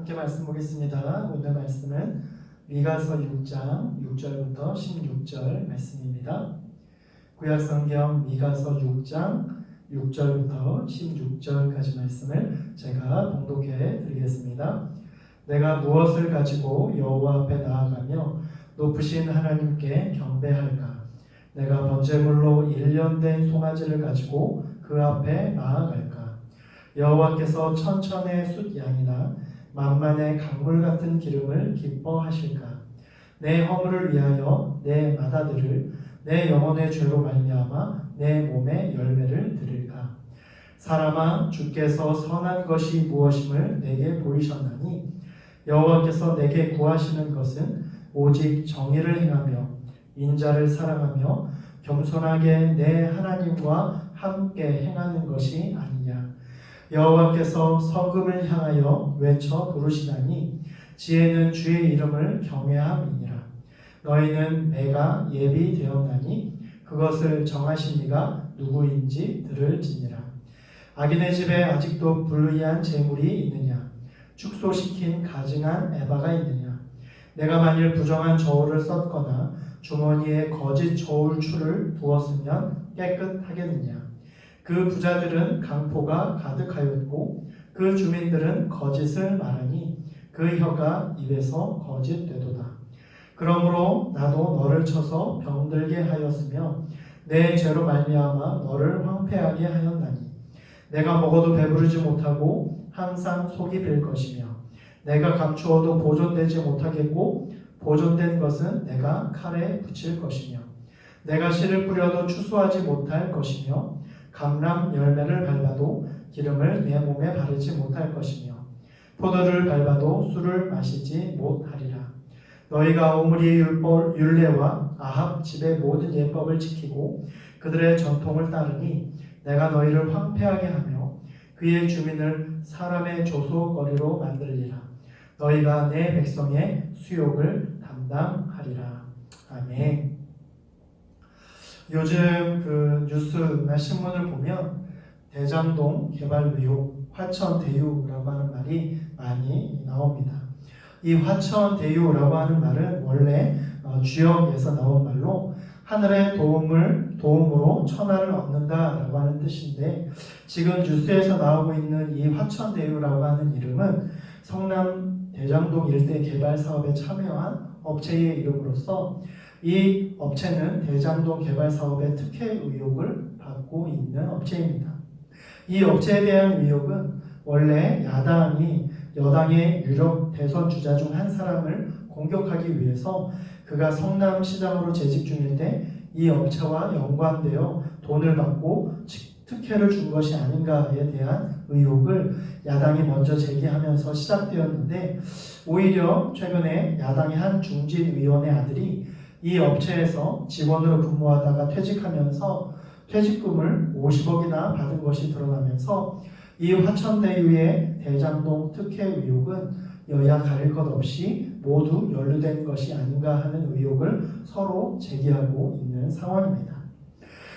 함께 말씀 보겠습니다. 오늘 말씀은 미가서 6장 6절부터 16절 말씀입니다. 구약성경 미가서 6장 6절부터 16절까지 말씀을 제가 봉독해 드리겠습니다. 내가 무엇을 가지고 여호와 앞에 나아가며 높으신 하나님께 경배할까? 내가 번제물로 1년 된 송아지를 가지고 그 앞에 나아갈까? 여호와께서 천천의 숫양이나 만만의 강물 같은 기름을 기뻐하실까? 내 허물을 위하여 내 맏아들을 내 영혼의 죄로 말미암아 내 몸에 열매를 드릴까? 사람아, 주께서 선한 것이 무엇임을 내게 보이셨나니 여호와께서 내게 구하시는 것은 오직 정의를 행하며 인자를 사랑하며 겸손하게 내 하나님과 함께 행하는 것이 아니냐. 여호와께서 성읍을 향하여 외쳐 부르시나니 지혜는 주의 이름을 경외함이니라. 너희는 내가 예비되었나니 그것을 정하신 이가 누구인지 들을지니라. 악인의 집에 아직도 불의한 재물이 있느냐? 축소시킨 가증한 에바가 있느냐? 내가 만일 부정한 저울을 썼거나 주머니에 거짓 저울추를 두었으면 깨끗하겠느냐? 그 부자들은 강포가 가득하였고 그 주민들은 거짓을 말하니 그 혀가 입에서 거짓되도다. 그러므로 나도 너를 쳐서 병들게 하였으며 내 죄로 말미암아 너를 황폐하게 하였나니 내가 먹어도 배부르지 못하고 항상 속이 빌 것이며 내가 감추어도 보존되지 못하겠고 보존된 것은 내가 칼에 붙일 것이며 내가 씨를 뿌려도 추수하지 못할 것이며 감람 열매를 밟아도 기름을 내 몸에 바르지 못할 것이며 포도를 밟아도 술을 마시지 못하리라. 너희가 오므리의 율례와 아합 집의 모든 예법을 지키고 그들의 전통을 따르니 내가 너희를 황폐하게 하며 그의 주민을 사람의 조소거리로 만들리라. 너희가 내 백성의 수욕을 담당하리라. 아멘. 요즘 그 뉴스나 신문을 보면 대장동 개발 의혹, 화천대유라고 하는 말이 많이 나옵니다. 이 화천대유라고 하는 말은 원래 주역에서 나온 말로 하늘의 도움으로 천하를 얻는다라고 하는 뜻인데, 지금 뉴스에서 나오고 있는 이 화천대유라고 하는 이름은 성남 대장동 일대 개발 사업에 참여한 업체의 이름으로서 이 업체는 대장동 개발 사업의 특혜 의혹을 받고 있는 업체입니다. 이 업체에 대한 의혹은 원래 야당이 여당의 유력 대선 주자 중 한 사람을 공격하기 위해서 그가 성남시장으로 재직 중일 때 이 업체와 연관되어 돈을 받고 특혜를 준 것이 아닌가에 대한 의혹을 야당이 먼저 제기하면서 시작되었는데, 오히려 최근에 야당의 한 중진의원의 아들이 이 업체에서 직원으로 근무하다가 퇴직하면서 퇴직금을 50억이나 받은 것이 드러나면서 이 화천대유의 대장동 특혜 의혹은 여야 가릴 것 없이 모두 연루된 것이 아닌가 하는 의혹을 서로 제기하고 있는 상황입니다.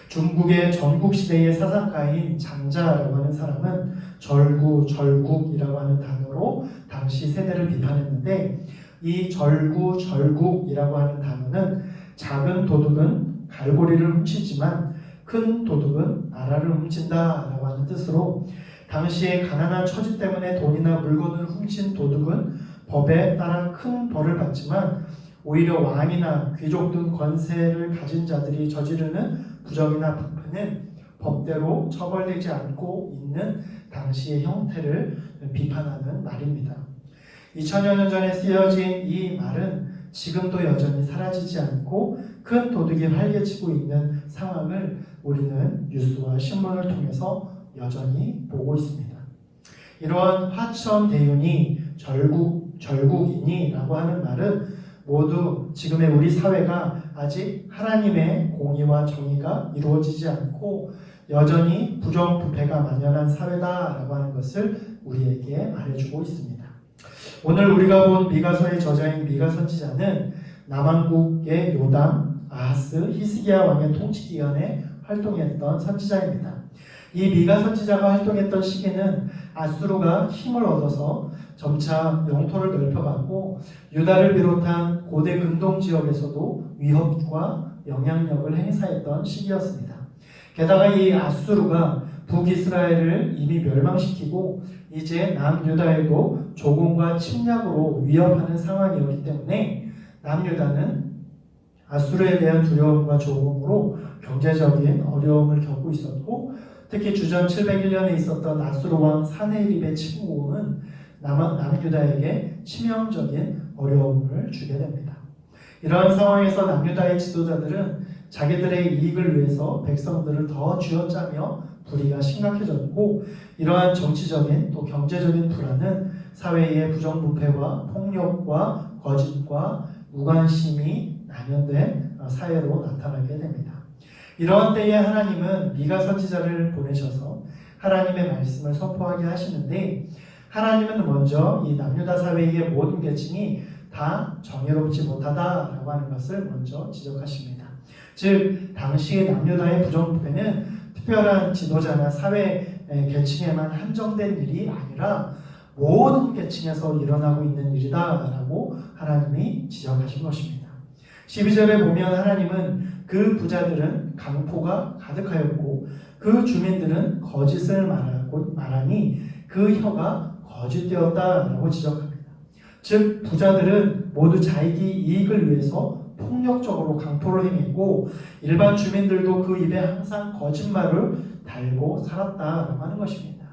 중국의 전국시대의 사상가인 장자라고 하는 사람은 절구절국이라고 하는 단어로 당시 세대를 비판했는데, 이 절구절국이라고 하는 단어는 작은 도둑은 갈고리를 훔치지만 큰 도둑은 나라를 훔친다라고 하는 뜻으로, 당시에 가난한 처지 때문에 돈이나 물건을 훔친 도둑은 법에 따라 큰 벌을 받지만 오히려 왕이나 귀족 등 권세를 가진 자들이 저지르는 부정이나 부패는 법대로 처벌되지 않고 있는 당시의 형태를 비판하는 말입니다. 2000여 년 전에 쓰여진 이 말은 지금도 여전히 사라지지 않고 큰 도둑이 활개치고 있는 상황을 우리는 뉴스와 신문을 통해서 여전히 보고 있습니다. 이러한 화천대유니 절국이니라고 하는 말은 모두 지금의 우리 사회가 아직 하나님의 공의와 정의가 이루어지지 않고 여전히 부정부패가 만연한 사회다라고 하는 것을 우리에게 말해주고 있습니다. 오늘 우리가 본 미가서의 저자인 미가 선지자는 남왕국의 요담, 아하스, 히스기야 왕의 통치 기간에 활동했던 선지자입니다. 이 미가 선지자가 활동했던 시기는 아수르가 힘을 얻어서 점차 영토를 넓혀갔고 유다를 비롯한 고대 근동 지역에서도 위협과 영향력을 행사했던 시기였습니다. 게다가 이 아수르가 북이스라엘을 이미 멸망시키고 이제 남유다에도 조공과 침략으로 위협하는 상황이었기 때문에 남유다는 아수르에 대한 두려움과 조공으로 경제적인 어려움을 겪고 있었고, 특히 주전 701년에 있었던 아수르 왕 사네립의 침공은 남유다에게 치명적인 어려움을 주게 됩니다. 이러한 상황에서 남유다의 지도자들은 자기들의 이익을 위해서 백성들을 더 쥐어짜며 불의가 심각해졌고, 이러한 정치적인 또 경제적인 불안은 사회의 부정부패와 폭력과 거짓과 무관심이 난연된 사회로 나타나게 됩니다. 이러한 때에 하나님은 미가 선지자를 보내셔서 하나님의 말씀을 선포하게 하시는데, 하나님은 먼저 이 남유다 사회의 모든 계층이 다 정의롭지 못하다라고 하는 것을 먼저 지적하십니다. 즉 당시의 남유다의 부정부패는 특별한 지도자나 사회 계층에만 한정된 일이 아니라 모든 계층에서 일어나고 있는 일이다라고 하나님이 지적하신 것입니다. 12절에 보면 하나님은 그 부자들은 강포가 가득하였고 그 주민들은 거짓을 말하니 그 혀가 거짓되었다라고 지적합니다. 즉 부자들은 모두 자기 이익을 위해서 폭력적으로 강포를 행했고 일반 주민들도 그 입에 항상 거짓말을 달고 살았다라고 하는 것입니다.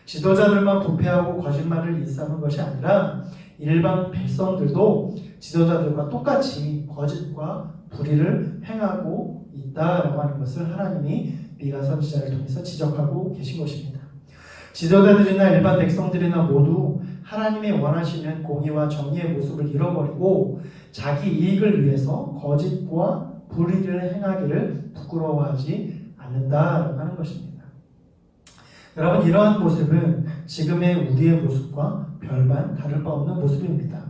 지도자들만 부패하고 거짓말을 일삼은 것이 아니라 일반 백성들도 지도자들과 똑같이 거짓과 불의를 행하고 있다라고 하는 것을 하나님이 미가 선지자를 통해서 지적하고 계신 것입니다. 지도자들이나 일반 백성들이나 모두 하나님이 원하시는 공의와 정의의 모습을 잃어버리고 자기 이익을 위해서 거짓과 불의를 행하기를 부끄러워하지 않는다라고 하는 것입니다. 여러분, 이러한 모습은 지금의 우리의 모습과 별반 다를 바 없는 모습입니다.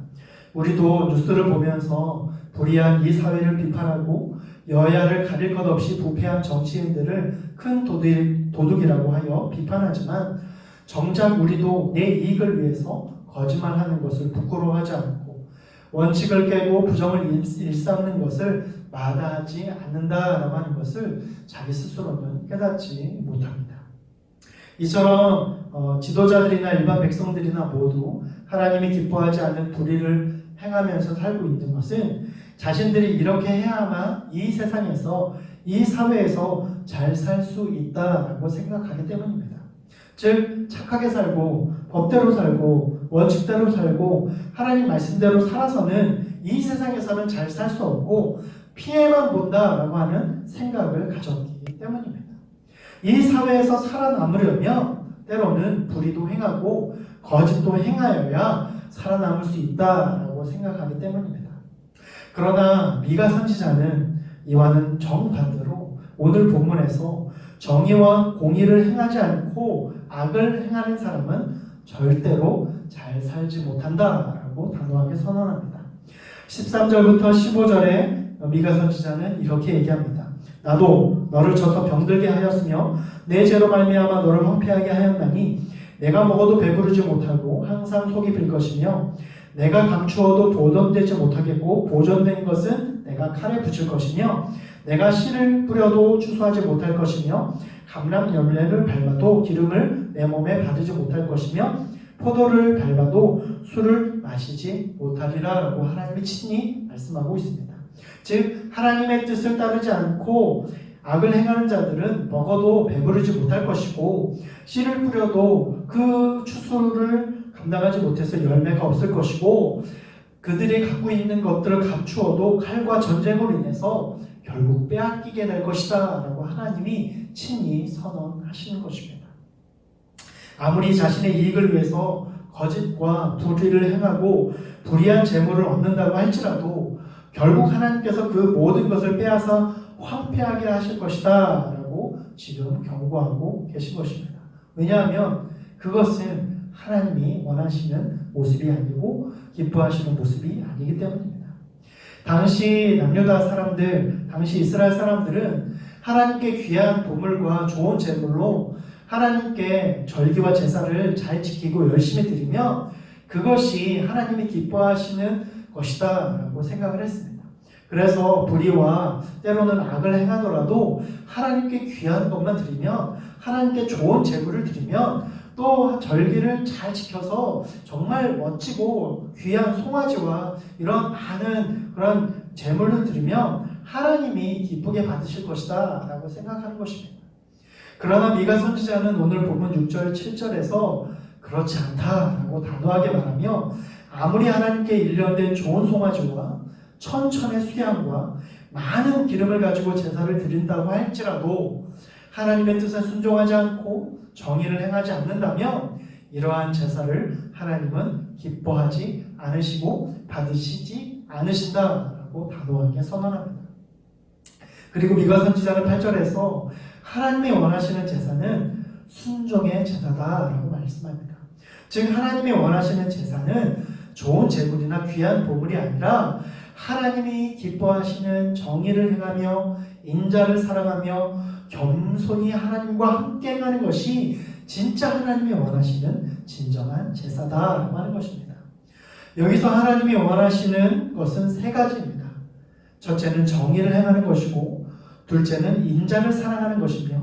우리도 뉴스를 보면서 불의한 이 사회를 비판하고 여야를 가릴 것 없이 부패한 정치인들을 큰 도둑이라고 하여 비판하지만 정작 우리도 내 이익을 위해서 거짓말하는 것을 부끄러워하지 않고 원칙을 깨고 부정을 일삼는 것을 마다하지 않는다라고 하는 것을 자기 스스로는 깨닫지 못합니다. 이처럼 지도자들이나 일반 백성들이나 모두 하나님이 기뻐하지 않는 불의를 행하면서 살고 있는 것은 자신들이 이렇게 해야만 이 세상에서, 이 사회에서 잘 살 수 있다라고 생각하기 때문입니다. 즉 착하게 살고 법대로 살고 원칙대로 살고 하나님 말씀대로 살아서는 이 세상에서는 잘 살 수 없고 피해만 본다라고 하는 생각을 가졌기 때문입니다. 이 사회에서 살아남으려면 때로는 불의도 행하고 거짓도 행하여야 살아남을 수 있다라고 생각하기 때문입니다. 그러나 미가 선지자는 이와는 정반대로 오늘 본문에서 정의와 공의를 행하지 않고 악을 행하는 사람은 절대로 잘 살지 못한다라고 단호하게 선언합니다. 13절부터 15절에 미가 선지자는 이렇게 얘기합니다. 나도 너를 쳐서 병들게 하였으며 내 죄로 말미암아 너를 황폐하게 하였나니 내가 먹어도 배부르지 못하고 항상 속이 빌 것이며 내가 감추어도 보존되지 못하겠고 보존된 것은 내가 칼에 붙일 것이며 내가 씨를 뿌려도 추수하지 못할 것이며 감람 열매를 밟아도 기름을 내 몸에 바르지 못할 것이며 포도를 밟아도 술을 마시지 못하리라 라고 하나님이 친히 말씀하고 있습니다. 즉 하나님의 뜻을 따르지 않고 악을 행하는 자들은 먹어도 배부르지 못할 것이고 씨를 뿌려도 그 추수를 감당하지 못해서 열매가 없을 것이고 그들이 갖고 있는 것들을 감추어도 칼과 전쟁으로 인해서 결국 빼앗기게 될 것이다 라고 하나님이 친히 선언하시는 것입니다. 아무리 자신의 이익을 위해서 거짓과 불의를 행하고 불의한 재물을 얻는다고 할지라도 결국 하나님께서 그 모든 것을 빼앗아 황폐하게 하실 것이다 라고 지금 경고하고 계신 것입니다. 왜냐하면 그것은 하나님이 원하시는 모습이 아니고 기뻐하시는 모습이 아니기 때문입니다. 당시 남유다 사람들, 당시 이스라엘 사람들은 하나님께 귀한 보물과 좋은 제물로 하나님께 절기와 제사를 잘 지키고 열심히 드리며 그것이 하나님이 기뻐하시는 것이다 라고 생각을 했습니다. 그래서 불의와 때로는 악을 행하더라도 하나님께 귀한 것만 드리면 하나님께 좋은 제물을 드리면 또 절기를 잘 지켜서 정말 멋지고 귀한 송아지와 이런 많은 그런 제물을 드리면 하나님이 기쁘게 받으실 것이다 라고 생각하는 것입니다. 그러나 미가 선지자는 오늘 본문 6절 7절에서 그렇지 않다라고 단호하게 말하며 아무리 하나님께 일련된 좋은 송아지와 천천의 수양과 많은 기름을 가지고 제사를 드린다고 할지라도 하나님의 뜻에 순종하지 않고 정의를 행하지 않는다면 이러한 제사를 하나님은 기뻐하지 않으시고 받으시지 않으신다라고 단호하게 선언합니다. 그리고 미가 선지자는 8절에서 하나님이 원하시는 제사는 순종의 제사다라고 말씀합니다. 즉 하나님이 원하시는 제사는 좋은 제물이나 귀한 보물이 아니라 하나님이 기뻐하시는 정의를 행하며 인자를 사랑하며 겸손히 하나님과 함께 행하는 것이 진짜 하나님이 원하시는 진정한 제사다라고 하는 것입니다. 여기서 하나님이 원하시는 것은 세 가지입니다. 첫째는 정의를 행하는 것이고 둘째는 인자를 사랑하는 것이며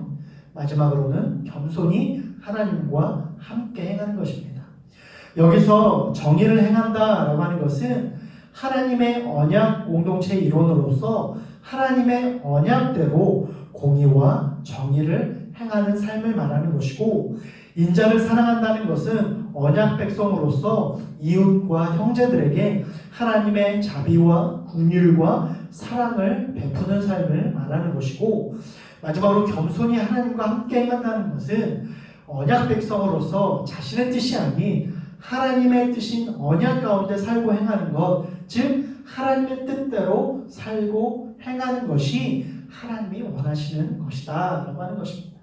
마지막으로는 겸손히 하나님과 함께 행하는 것입니다. 여기서 정의를 행한다라고 하는 것은 하나님의 언약 공동체의 일원으로서 하나님의 언약대로 공의와 정의를 행하는 삶을 말하는 것이고 인자를 사랑한다는 것은 언약 백성으로서 이웃과 형제들에게 하나님의 자비와 긍휼과 사랑을 베푸는 삶을 말하는 것이고, 마지막으로 겸손히 하나님과 함께 행한다는 것은 언약 백성으로서 자신의 뜻이 아닌 하나님의 뜻인 언약 가운데 살고 행하는 것, 즉 하나님의 뜻대로 살고 행하는 것이 하나님이 원하시는 것이다 라고 하는 것입니다.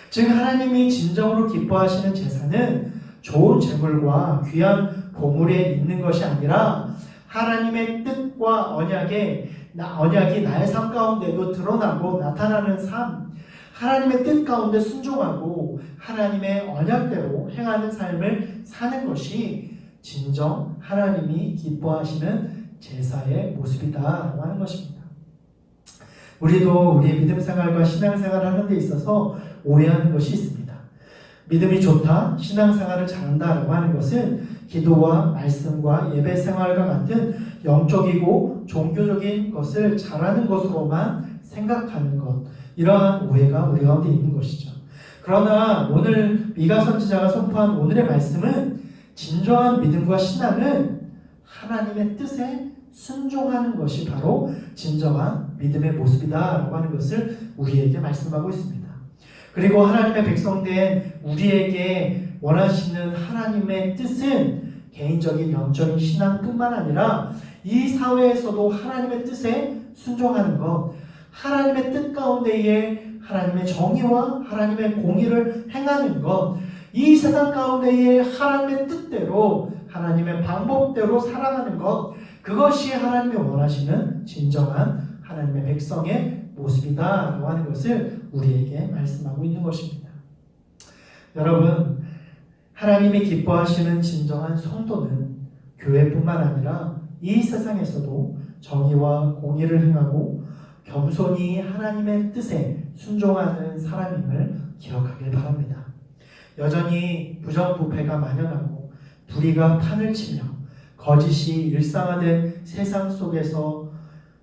즉 하나님이 진정으로 기뻐하시는 제사는 좋은 제물과 귀한 보물에 있는 것이 아니라 하나님의 뜻과 언약이 나의 삶 가운데도 드러나고 나타나는 삶, 하나님의 뜻 가운데 순종하고 하나님의 언약대로 행하는 삶을 사는 것이 진정 하나님이 기뻐하시는 제사의 모습이다라고 하는 것입니다. 우리도 우리의 믿음 생활과 신앙 생활을 하는 데 있어서 오해하는 것이 있습니다. 믿음이 좋다, 신앙 생활을 잘한다라고 하는 것은 기도와 말씀과 예배 생활과 같은 영적이고 종교적인 것을 잘하는 것으로만 생각하는 것, 이러한 오해가 우리 가운데 있는 것이죠. 그러나 오늘 미가 선지자가 선포한 오늘의 말씀은 진정한 믿음과 신앙은 하나님의 뜻에 순종하는 것이 바로 진정한 믿음의 모습이다라고 하는 것을 우리에게 말씀하고 있습니다. 그리고 하나님의 백성된 우리에게 원하시는 하나님의 뜻은 개인적인 영적인 신앙뿐만 아니라 이 사회에서도 하나님의 뜻에 순종하는 것, 하나님의 뜻 가운데에 하나님의 정의와 하나님의 공의를 행하는 것, 이 세상 가운데에 하나님의 뜻대로 하나님의 방법대로 살아가는 것, 그것이 하나님이 원하시는 진정한 하나님의 백성의 모습이다라고 하는 것을 우리에게 말씀하고 있는 것입니다. 여러분, 하나님이 기뻐하시는 진정한 성도는 교회뿐만 아니라 이 세상에서도 정의와 공의를 행하고 겸손히 하나님의 뜻에 순종하는 사람임을 기억하길 바랍니다. 여전히 부정부패가 만연하고 불의가 판을 치며 거짓이 일상화된 세상 속에서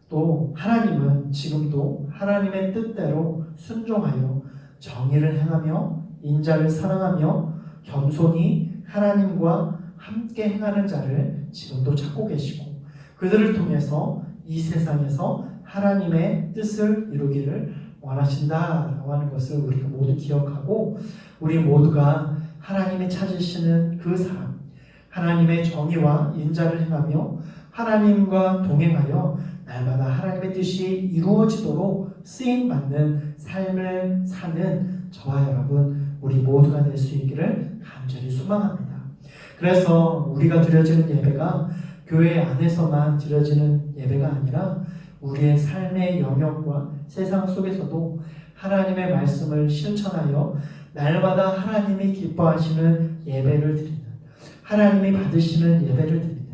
또 하나님은 지금도 하나님의 뜻대로 순종하여 정의를 행하며 인자를 사랑하며 겸손히 하나님과 함께 행하는 자를 지금도 찾고 계시고, 그들을 통해서 이 세상에서 하나님의 뜻을 이루기를 원하신다라고 하는 것을 우리가 모두 기억하고, 우리 모두가 하나님이 찾으시는 그 사람, 하나님의 정의와 인자를 행하며 하나님과 동행하여 날마다 하나님의 뜻이 이루어지도록 쓰임받는 삶을 사는 저와 여러분, 우리 모두가 될 수 있기를 간절히 소망합니다. 그래서 우리가 드려지는 예배가 교회 안에서만 드려지는 예배가 아니라 우리의 삶의 영역과 세상 속에서도 하나님의 말씀을 실천하여 날마다 하나님이 기뻐하시는 예배를 드리는, 하나님이 받으시는 예배를 드리는,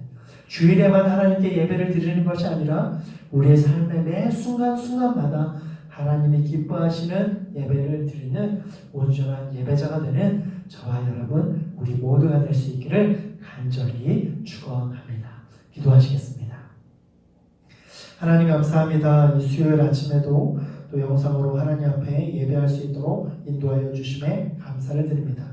주일에만 하나님께 예배를 드리는 것이 아니라 우리의 삶의 매 순간순간마다 하나님이 기뻐하시는 예배를 드리는 온전한 예배자가 되는 저와 여러분, 우리 모두가 될 수 있기를 간절히 축원합니다. 기도하시겠습니다. 하나님 감사합니다. 이 수요일 아침에도 또 영상으로 하나님 앞에 예배할 수 있도록 인도하여 주심에 감사를 드립니다.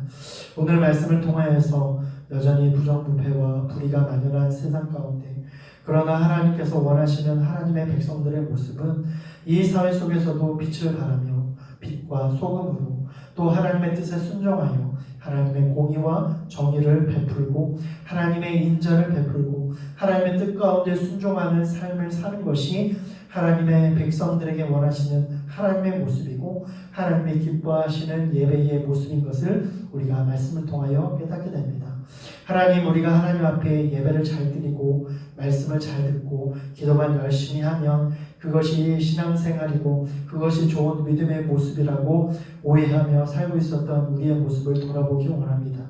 오늘 말씀을 통하여서 여전히 부정부패와 불의가 만연한 세상 가운데, 그러나 하나님께서 원하시는 하나님의 백성들의 모습은 이 사회 속에서도 빛을 발하며 빛과 소금으로 또 하나님의 뜻에 순종하여 하나님의 공의와 정의를 베풀고 하나님의 인자를 베풀고 하나님의 뜻 가운데 순종하는 삶을 사는 것이 하나님의 백성들에게 원하시는 하나님의 모습이고 하나님의 기뻐하시는 예배의 모습인 것을 우리가 말씀을 통하여 깨닫게 됩니다. 하나님, 우리가 하나님 앞에 예배를 잘 드리고 말씀을 잘 듣고 기도만 열심히 하면 그것이 신앙생활이고 그것이 좋은 믿음의 모습이라고 오해하며 살고 있었던 우리의 모습을 돌아보기 원합니다.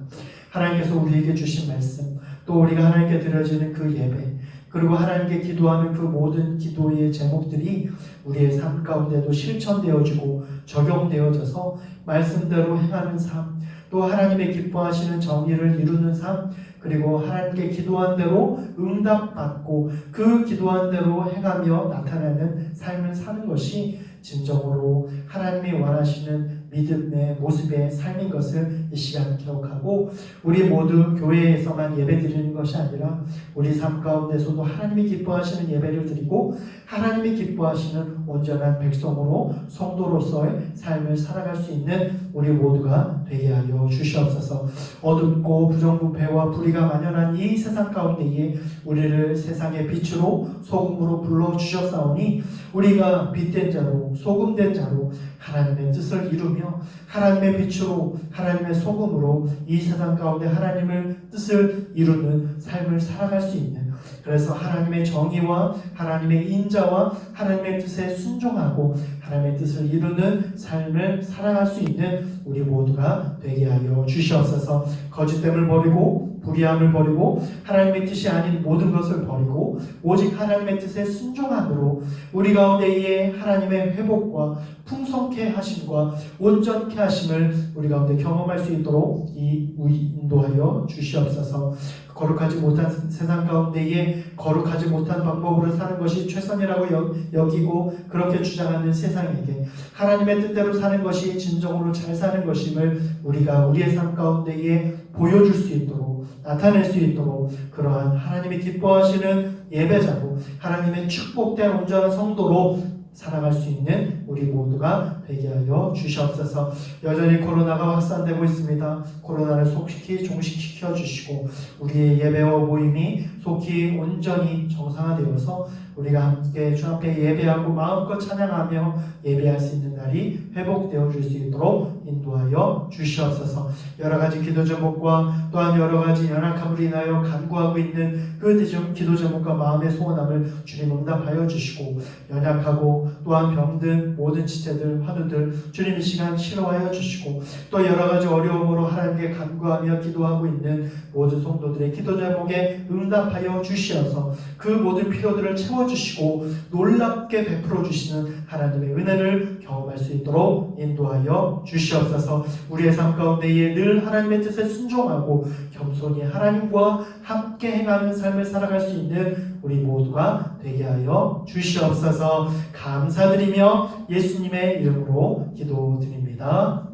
하나님께서 우리에게 주신 말씀, 또 우리가 하나님께 드려지는 그 예배, 그리고 하나님께 기도하는 그 모든 기도의 제목들이 우리의 삶 가운데도 실천되어지고 적용되어져서 말씀대로 행하는 삶, 또 하나님의 기뻐하시는 정의를 이루는 삶, 그리고 하나님께 기도한 대로 응답받고 그 기도한 대로 행하며 나타내는 삶을 사는 것이 진정으로 하나님이 원하시는 믿음의 모습의 삶인 것을 이 시간 기억하고 우리 모두 교회에서만 예배 드리는 것이 아니라 우리 삶 가운데서도 하나님이 기뻐하시는 예배를 드리고 하나님이 기뻐하시는 온전한 백성으로 성도로서의 삶을 살아갈 수 있는 우리 모두가 되게 하여 주시옵소서. 어둡고 부정부패와 불의가 만연한 이 세상 가운데에 우리를 세상의 빛으로 소금으로 불러주셨사오니 우리가 빛된 자로 소금된 자로 하나님의 뜻을 이루며 하나님의 빛으로 하나님의 소금으로 이 세상 가운데 하나님의 뜻을 이루는 삶을 살아갈 수 있는, 그래서 하나님의 정의와 하나님의 인자와 하나님의 뜻에 순종하고 하나님의 뜻을 이루는 삶을 살아갈 수 있는 우리 모두가 되게 하여 주시옵소서. 거짓됨을 버리고 불의함을 버리고 하나님의 뜻이 아닌 모든 것을 버리고 오직 하나님의 뜻에 순종함으로 우리 가운데에 하나님의 회복과 풍성케 하심과 온전케 하심을 우리 가운데 경험할 수 있도록 인도하여 주시옵소서. 거룩하지 못한 세상 가운데에 거룩하지 못한 방법으로 사는 것이 최선이라고 여기고 그렇게 주장하는 세상에게 하나님의 뜻대로 사는 것이 진정으로 잘 사는 것임을 우리가 우리의 삶 가운데에 보여줄 수 있도록, 나타낼 수 있도록 그러한 하나님이 기뻐하시는 예배자로 하나님의 축복된 온전한 성도로 살아갈 수 있는 우리 모두가 되게 하여 주시옵소서. 여전히 코로나가 확산되고 있습니다. 코로나를 속히 종식시켜 주시고 우리의 예배와 모임이 속히 온전히 정상화되어서 우리가 함께 주 앞에 예배하고 마음껏 찬양하며 예배할 수 있는 날이 회복되어 줄 수 있도록 인도하여 주시옵소서. 여러 가지 기도 제목과 또한 여러 가지 연약함으로 인하여 간구하고 있는 그 기도 제목과 마음의 소원함을 주님 응답하여 주시고 연약하고 또한 병든 모든 지체들 환우들 주님 이 시간 치료하여 주시고 또 여러 가지 어려움으로 하나님께 간구하며 기도하고 있는 모든 성도들의 기도 제목에 응답하여 주시어서 그 모든 필요들을 채워주시고 놀랍게 베풀어 주시는 하나님의 은혜를 경험할 수 있도록 인도하여 주시옵소서. 우리의 삶 가운데에 늘 하나님의 뜻에 순종하고 겸손히 하나님과 함께 행하는 삶을 살아갈 수 있는 우리 모두가 되게 하여 주시옵소서. 감사드리며 예수님의 이름으로 기도드립니다.